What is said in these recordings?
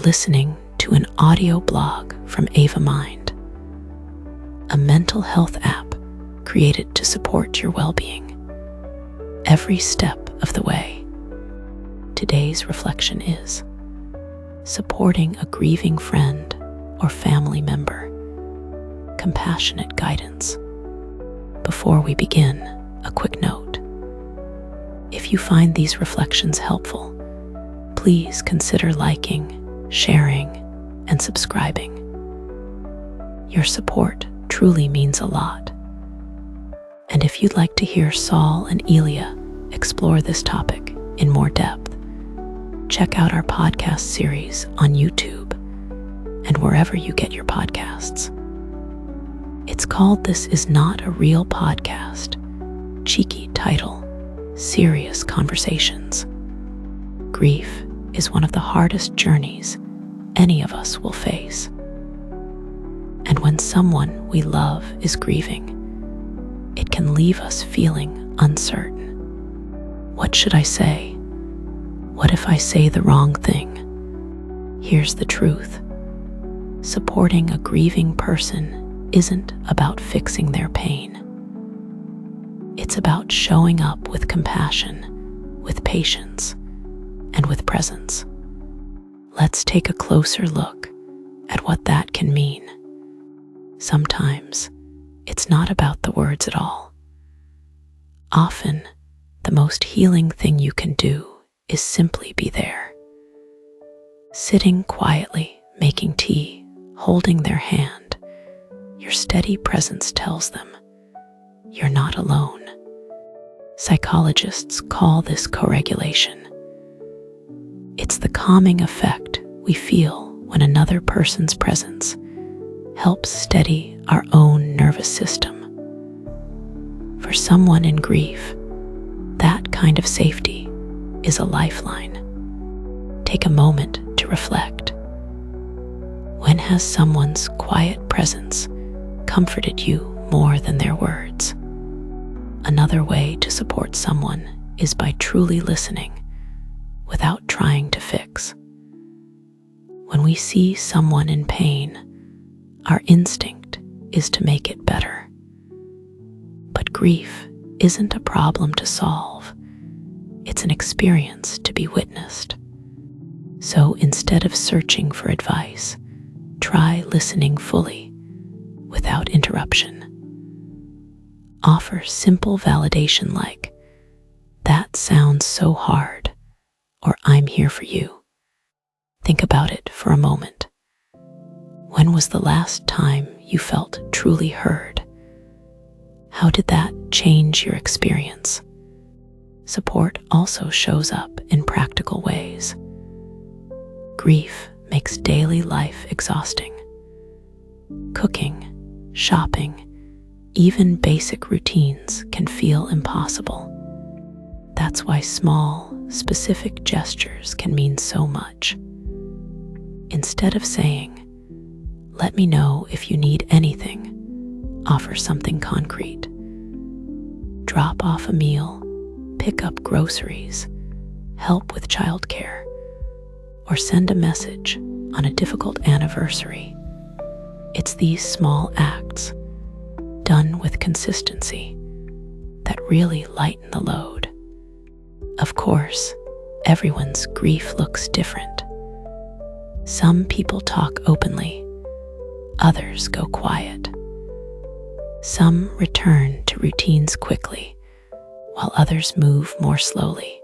listening to an audio blog from Ava Mind, a mental health app created to support your well-being every step of the way. Today's reflection is supporting a grieving friend or family member. Compassionate guidance. Before we begin, a quick note. If you find these reflections helpful, please consider liking, sharing, and subscribing. Your support truly means a lot. And if you'd like to hear Saul and Elia explore this topic in more depth, check out our podcast series on YouTube and wherever you get your podcasts. It's called This Is Not a Real Podcast. Cheeky title, Serious Conversations. Grief is one of the hardest journeys any of us will face. And when someone we love is grieving, it can leave us feeling uncertain. What should I say? What if I say the wrong thing? Here's the truth. Supporting a grieving person isn't about fixing their pain. It's about showing up with compassion, with patience, and with presence. Let's take a closer look at what that can mean. Sometimes, it's not about the words at all. Often, the most healing thing you can do is simply be there. Sitting quietly, making tea, holding their hand, your steady presence tells them you're not alone. Psychologists call this co-regulation. It's the calming effect we feel when another person's presence helps steady our own nervous system. For someone in grief, that kind of safety is a lifeline. Take a moment to reflect. When has someone's quiet presence comforted you more than their words? Another way to support someone is by truly listening without trying to fix. When we see someone in pain, our instinct is to make it better. But grief isn't a problem to solve. It's an experience to be witnessed. So instead of searching for advice, try listening fully, without interruption. Offer simple validation like, "That sounds so hard," or "I'm here for you." Think about it for a moment. When was the last time you felt truly heard? How did that change your experience? Support also shows up in practical ways. Grief makes daily life exhausting. Cooking, shopping, even basic routines can feel impossible. That's why small, specific gestures can mean so much. Instead of saying, "Let me know if you need anything," offer something concrete. Drop off a meal, pick up groceries, help with childcare, or send a message on a difficult anniversary. It's these small acts, done with consistency, that really lighten the load. Of course, everyone's grief looks different. Some people talk openly, others go quiet. Some return to routines quickly, while others move more slowly.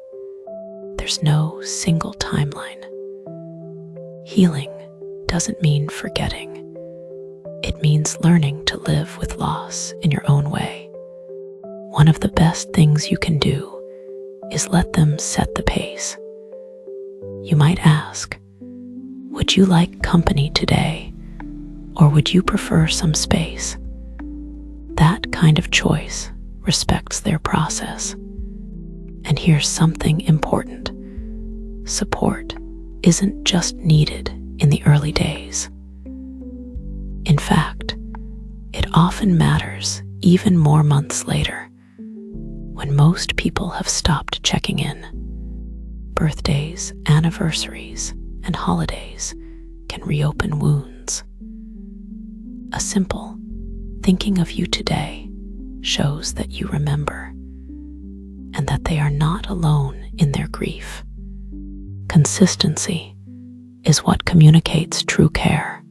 There's no single timeline. Healing doesn't mean forgetting. It means learning to live with loss in your own way. One of the best things you can do is let them set the pace. You might ask, "Would you like company today, or would you prefer some space?" That kind of choice respects their process. And here's something important. Support isn't just needed in the early days. In fact, it often matters even more months later, when most people have stopped checking in. Birthdays, anniversaries, and holidays can reopen wounds. A simple thinking of you today shows that you remember and that they are not alone in their grief. Consistency is what communicates true care.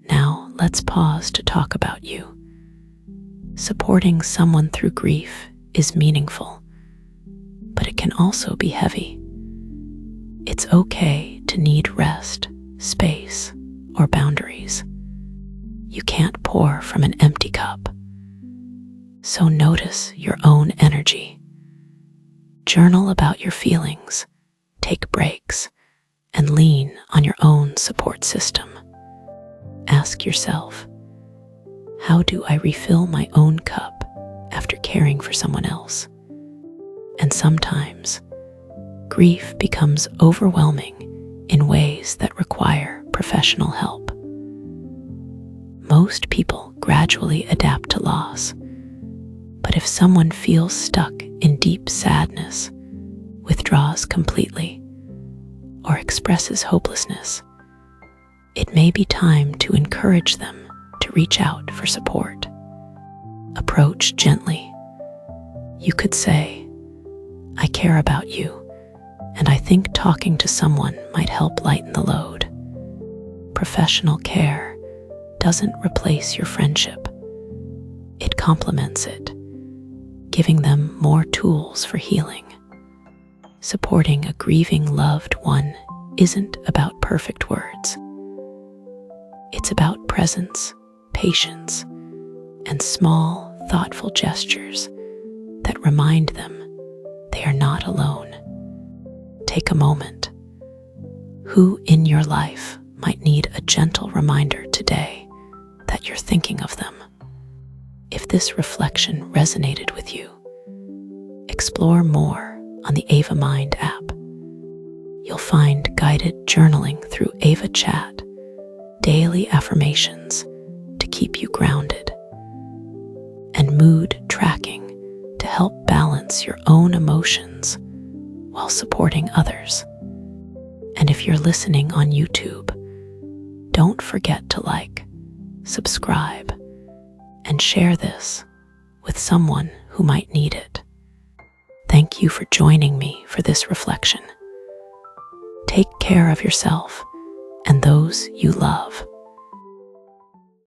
Now, let's pause to talk about you. Supporting someone through grief is meaningful, but it can also be heavy. It's okay to need rest, space, or boundaries. You can't pour from an empty cup. So notice your own energy. Journal about your feelings, take breaks, and lean on your own support system. Ask yourself, how do I refill my own cup after caring for someone else? And sometimes, grief becomes overwhelming in ways that require professional help. Most people gradually adapt to loss, but if someone feels stuck in deep sadness, withdraws completely, or expresses hopelessness, it may be time to encourage them to reach out for support. Approach gently. You could say, I care about you, and I think talking to someone might help lighten the load. Professional care doesn't replace your friendship. It complements it, giving them more tools for healing. Supporting a grieving loved one isn't about perfect words. It's about presence, patience, and small, thoughtful gestures that remind them they are not alone. Take a moment. Who in your life might need a gentle reminder today that you're thinking of them? If this reflection resonated with you, explore more on the Ava Mind app. You'll find guided journaling through Ava Chat, daily affirmations to keep you grounded, and mood tracking to help balance your own emotions while supporting others. And if you're listening on YouTube, don't forget to like, subscribe, and share this with someone who might need it. Thank you for joining me for this reflection. Take care of yourself and those you love.